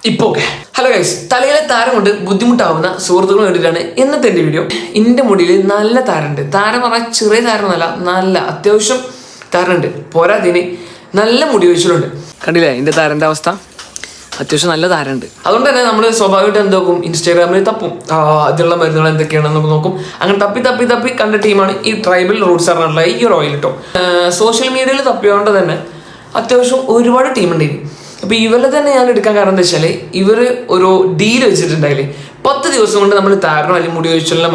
ഇപ്പോൾ okay. Hello guys, തലയിലെ താരം കൊണ്ട് ബുദ്ധിമുട്ടാവുന്ന സുഹൃത്തുക്കൾ വേണ്ടിയിട്ടാണ് ഇന്നത്തെ എൻ്റെ വീഡിയോ. എൻ്റെ മുടിയിൽ നല്ല താരമുണ്ട്. താരം പറഞ്ഞാൽ ചെറിയ താരമൊന്നുമല്ല, നല്ല അത്യാവശ്യം താരമുണ്ട്. പോരാതിന് നല്ല മുടി ഒഴിച്ചിട്ടുണ്ട്. കണ്ടില്ലേ എൻ്റെ താരൻ്റെ അവസ്ഥ? അത്യാവശ്യം നല്ല താരമുണ്ട്. അതുകൊണ്ട് തന്നെ നമ്മൾ സ്വാഭാവികമായിട്ട് എന്താക്കും, ഇൻസ്റ്റാഗ്രാമിൽ തപ്പും അതിലുള്ള മരുന്നുകൾ എന്തൊക്കെയാണെന്ന് നോക്കും. അങ്ങനെ തപ്പി കണ്ട ടീമാണ് ഈ ട്രൈബൽ റൂട്ട്സ് പറഞ്ഞിട്ടുള്ള ഈ ഒരു ഓയിൽ കേട്ടോ. സോഷ്യൽ മീഡിയയിൽ തപ്പിയോണ്ട് തന്നെ അത്യാവശ്യം ഒരുപാട് ടീമുണ്ട് ഇനി. അപ്പോൾ ഇവരെ തന്നെ ഞാൻ എടുക്കാൻ കാരണം എന്താ വെച്ചാൽ, ഇവർ ഒരു ഡീൽ വെച്ചിട്ടുണ്ടായില്ലേ, 10 ദിവസം കൊണ്ട് നമ്മൾ താരനോ അല്ലെങ്കിൽ മുടി ഒഴിച്ചുള്ള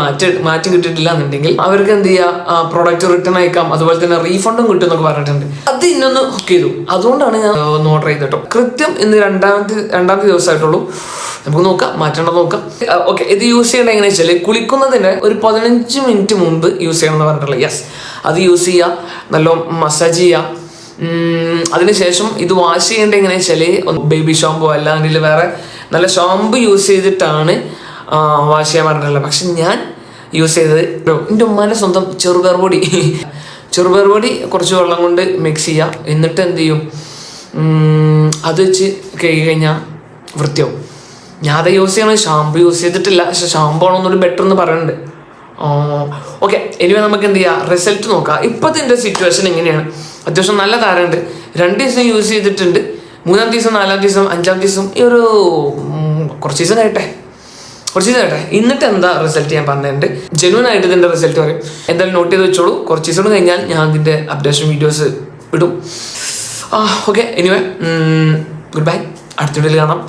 മാറ്റി കിട്ടിയിട്ടില്ല എന്നുണ്ടെങ്കിൽ അവർക്ക് എന്ത് ചെയ്യുക, പ്രോഡക്റ്റ് റിട്ടേൺ അയക്കാം, അതുപോലെ തന്നെ റീഫണ്ടും കിട്ടും എന്നൊക്കെ പറഞ്ഞിട്ടുണ്ട്. അത് ഇന്നൊന്ന് ഹുക്ക് ചെയ്തു. അതുകൊണ്ടാണ് ഞാൻ ഒന്ന് ഓർഡർ ചെയ്തിട്ടോ. കൃത്യം ഇന്ന് രണ്ടാമത്തെ ദിവസമായിട്ടുള്ളൂ. നമുക്ക് നോക്കാം, മാറ്റേണ്ടത് നോക്കാം. ഓക്കെ, ഇത് യൂസ് ചെയ്യേണ്ടത് എങ്ങനെയാ വെച്ചാൽ, കുളിക്കുന്നതിന് ഒരു 15 മിനിറ്റ് മുമ്പ് യൂസ് ചെയ്യണം എന്ന് പറഞ്ഞിട്ടുള്ളത്. യെസ്, അത് യൂസ് ചെയ്യുക, നല്ല മസാജ് ചെയ്യുക. അതിനുശേഷം ഇത് വാഷ് ചെയ്യേണ്ടത് എങ്ങനെയാ വെച്ചാൽ, ബേബി ഷാമ്പു അല്ലാങ്കിൽ വേറെ നല്ല ഷാമ്പു യൂസ് ചെയ്തിട്ടാണ് വാഷ് ചെയ്യാൻ പറഞ്ഞിട്ടുള്ളത്. പക്ഷെ ഞാൻ യൂസ് ചെയ്തത് എൻ്റെ ഉമ്മാൻ്റെ സ്വന്തം ചെറുപയർ പൊടി കുറച്ച് വെള്ളം കൊണ്ട് മിക്സ് ചെയ്യുക. എന്നിട്ട് എന്ത് ചെയ്യും, അത് വെച്ച് കഴുകി കഴിഞ്ഞാൽ വൃത്തിയാവും. ഞാൻ അത് യൂസ് ചെയ്യണം, ഷാമ്പു യൂസ് ചെയ്തിട്ടില്ല. പക്ഷെ ഷാമ്പു ആണോ ഒന്നൊരു ബെറ്റർ എന്ന് പറയുന്നുണ്ട്. ഓക്കെ, എനിവേ നമുക്ക് എന്ത് ചെയ്യാം, റിസൾട്ട് നോക്കാം. ഇപ്പോഴത്തെ എൻ്റെ സിറ്റുവേഷൻ എങ്ങനെയാണ്? അത്യാവശ്യം നല്ല താരമുണ്ട്. 2 ദിവസം യൂസ് ചെയ്തിട്ടുണ്ട്. 3-ാം ദിവസം 4-ാം ദിവസം 5-ാം ദിവസം ഈ ഒരു കുറച്ച് ദിവസം കഴിയട്ടെ. എന്നിട്ട് എന്താ റിസൾട്ട് ഞാൻ പറഞ്ഞിട്ടുണ്ട്. ജെന്യൂൻ ആയിട്ട് ഇതിൻ്റെ റിസൾട്ട് പറയും. എന്തായാലും നോട്ട് ചെയ്ത് വെച്ചോളൂ. കുറച്ച് ദിവസം കഴിഞ്ഞാൽ ഞാൻ ഇതിൻ്റെ അപ്ഡേഷൻ വീഡിയോസ് ഇടും. Okay, anyway good bye. അടുത്ത വീഡിയോയിൽ കാണാം.